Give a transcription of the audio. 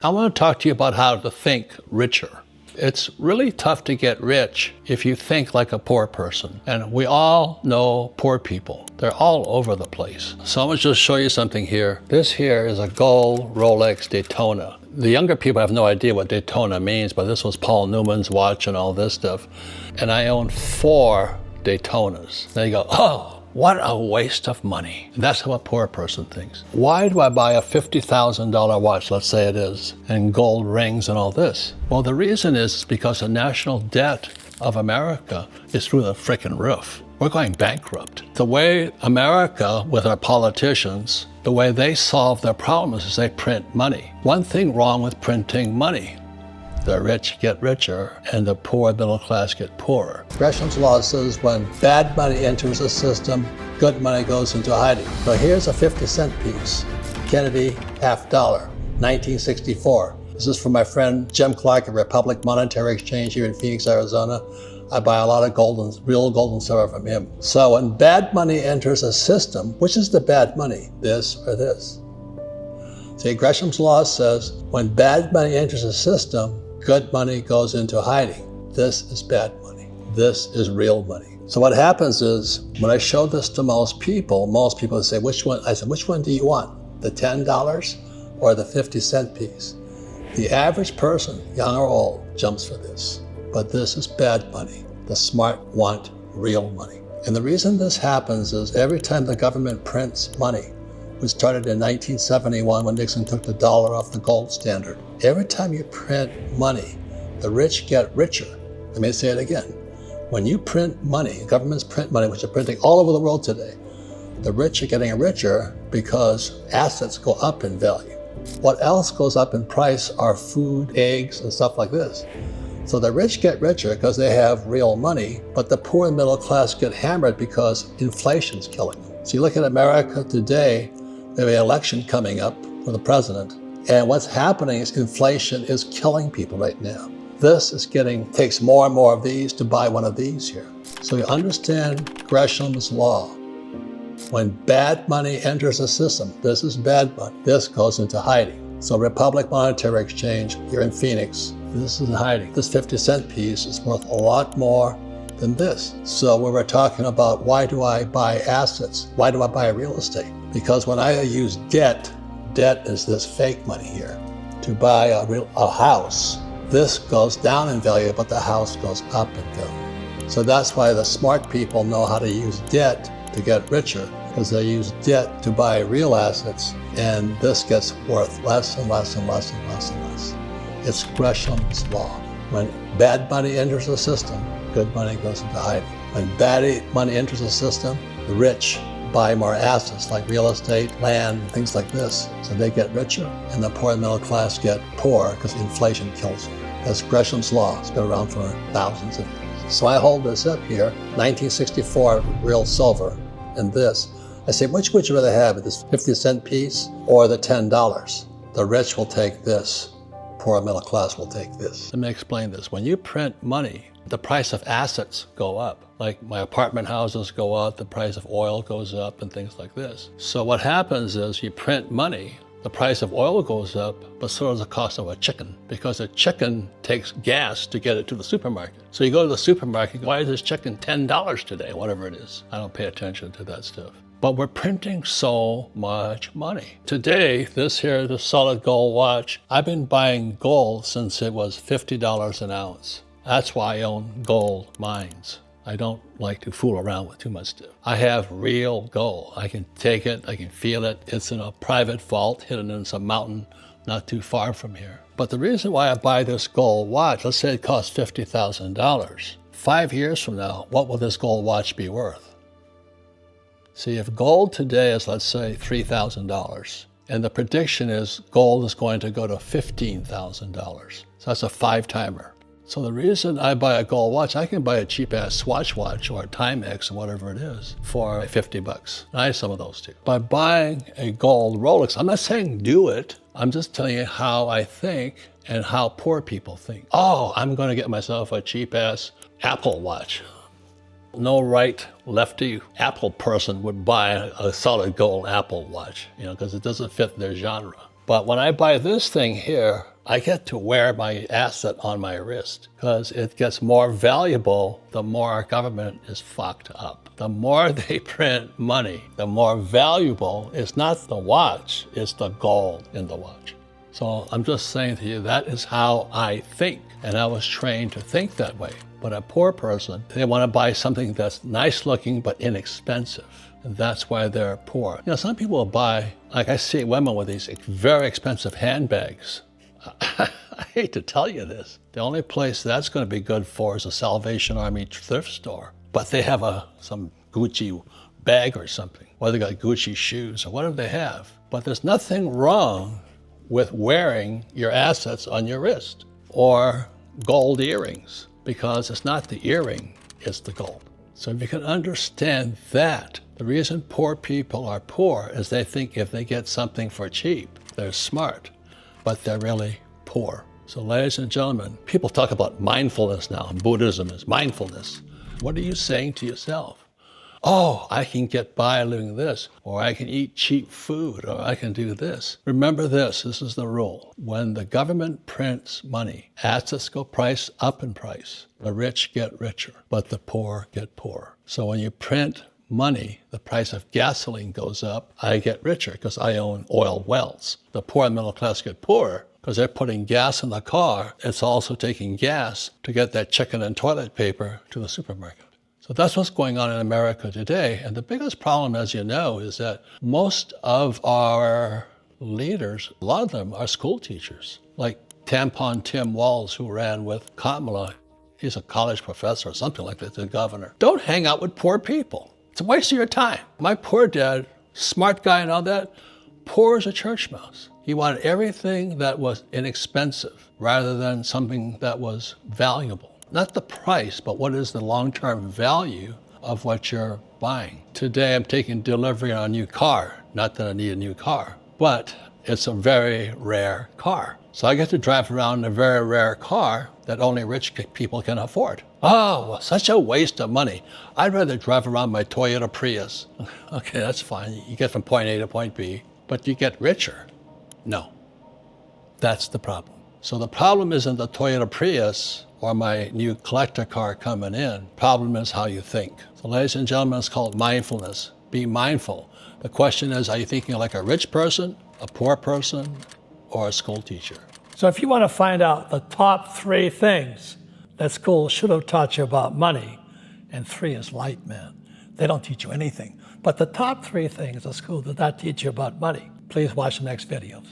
I want to talk to you about how to think richer. It's really tough to get rich if you think like a poor person. And we all know poor people. They're all over the place. So I'm going to just show you something here. This here is a gold Rolex Daytona. The younger people have no idea what Daytona means, but this was Paul Newman's watch and all this stuff. And I own 4 Daytonas. They go, oh, what a waste of money. And that's how a poor person thinks. Why do I buy a $50,000 watch, let's say it is, and gold rings and all this? Well, the reason is because the national debt of America is through the frickin' roof. We're going bankrupt. The way America, with our politicians, the way they solve their problems is they print money. One thing wrong with printing money: the rich get richer and the poor middle class get poorer. Gresham's law says when bad money enters the system, good money goes into hiding. So here's a 50-cent piece. Kennedy, $50, 1964. This is from my friend Jim Clark at Republic Monetary Exchange here in Phoenix, Arizona. I buy a lot of real gold and silver from him. So when bad money enters a system, which is the bad money, this or this? See, Gresham's law says when bad money enters a system, good money goes into hiding. This is bad money. This is real money. So what happens is, when I show this to most people say, which one? I said, which one do you want? The $10 or the 50-cent piece? The average person, young or old, jumps for this. But this is bad money. The smart want real money. And the reason this happens is every time the government prints money, which started in 1971 when Nixon took the dollar off the gold standard. Every time you print money, the rich get richer. Let me say it again. When you print money, governments print money, which are printing all over the world today, the rich are getting richer because assets go up in value. What else goes up in price are food, eggs, and stuff like this. So the rich get richer because they have real money, but the poor and middle class get hammered because inflation's killing them. So you look at America today, we have an election coming up for the president, and what's happening is inflation is killing people right now. This is takes more and more of these to buy one of these here. So you understand Gresham's law. When bad money enters a system, this is bad money, this goes into hiding. So Republic Monetary Exchange here in Phoenix, this is in hiding. This 50-cent piece is worth a lot more than this. So when we're talking about why do I buy assets, why do I buy real estate? Because when I use debt is this fake money here. To buy a house, this goes down in value, but the house goes up in value. So that's why the smart people know how to use debt to get richer, because they use debt to buy real assets, and this gets worth less and less and less and less and less. It's Gresham's law. When bad money enters the system, good money goes into hiding. When bad money enters the system, the rich buy more assets like real estate, land, things like this. So they get richer, and the poor and middle class get poor because inflation kills them. That's Gresham's law. It's been around for thousands of years. So I hold this up here, 1964 real silver, and this. I say, which would you rather have, this 50-cent piece or the $10? The rich will take this. Poor and middle class will take this. Let me explain this. When you print money, the price of assets go up. Like my apartment houses go up, the price of oil goes up, and things like this. So what happens is you print money, the price of oil goes up, but so does the cost of a chicken, because a chicken takes gas to get it to the supermarket. So you go to the supermarket, why is this chicken $10 today, whatever it is? I don't pay attention to that stuff. But we're printing so much money. Today, this here, the solid gold watch, I've been buying gold since it was $50 an ounce. That's why I own gold mines. I don't like to fool around with too much stuff. I have real gold. I can take it, I can feel it. It's in a private vault hidden in some mountain not too far from here. But the reason why I buy this gold watch, let's say it costs $50,000. 5 years from now, what will this gold watch be worth? See, if gold today is, let's say, $3,000, and the prediction is gold is going to go to $15,000. So that's a 5-timer. So the reason I buy a gold watch, I can buy a cheap-ass Swatch watch or a Timex or whatever it is for $50. I have some of those too. By buying a gold Rolex, I'm not saying do it. I'm just telling you how I think and how poor people think. Oh, I'm going to get myself a cheap-ass Apple watch. No right, lefty Apple person would buy a solid gold Apple watch, because it doesn't fit their genre. But when I buy this thing here, I get to wear my asset on my wrist because it gets more valuable the more our government is fucked up. The more they print money, the more valuable is not the watch, it's the gold in the watch. So I'm just saying to you, that is how I think. And I was trained to think that way. But a poor person, they want to buy something that's nice looking but inexpensive. And that's why they're poor. You know, some people will buy, like I see women with these very expensive handbags. I hate to tell you this. The only place that's going to be good for is a Salvation Army thrift store. But they have some Gucci bag or something. Or they got Gucci shoes or whatever they have. But there's nothing wrong with wearing your assets on your wrist or gold earrings, because it's not the earring, it's the gold. So if you can understand that, the reason poor people are poor is they think if they get something for cheap, they're smart, but they're really poor. So ladies and gentlemen, people talk about mindfulness now, and Buddhism is mindfulness. What are you saying to yourself? Oh, I can get by doing this, or I can eat cheap food, or I can do this. Remember this is the rule. When the government prints money, assets go price up in price. The rich get richer, but the poor get poorer. So when you print money, the price of gasoline goes up. I get richer because I own oil wells. The poor and middle class get poorer because they're putting gas in the car. It's also taking gas to get that chicken and toilet paper to the supermarket. So that's what's going on in America today. And the biggest problem, as you know, is that most of our leaders, a lot of them are school teachers, like Tampon Tim Walz, who ran with Kamala. He's a college professor or something like that, the governor. Don't hang out with poor people. It's a waste of your time. My poor dad, smart guy and all that, poor as a church mouse. He wanted everything that was inexpensive rather than something that was valuable. Not the price, but what is the long-term value of what you're buying. Today, I'm taking delivery on a new car. Not that I need a new car, but it's a very rare car. So I get to drive around in a very rare car that only rich people can afford. Oh, such a waste of money. I'd rather drive around my Toyota Prius. Okay, that's fine. You get from point A to point B, but you get richer. No, that's the problem. So the problem isn't the Toyota Prius or my new collector car coming in. Problem is how you think. So ladies and gentlemen, it's called mindfulness. Be mindful. The question is, are you thinking like a rich person, a poor person, or a school teacher? So if you want to find out the top 3 things that school should have taught you about money, and 3 is light, man. They don't teach you anything. But the top 3 things a school did not teach you about money, please watch the next videos.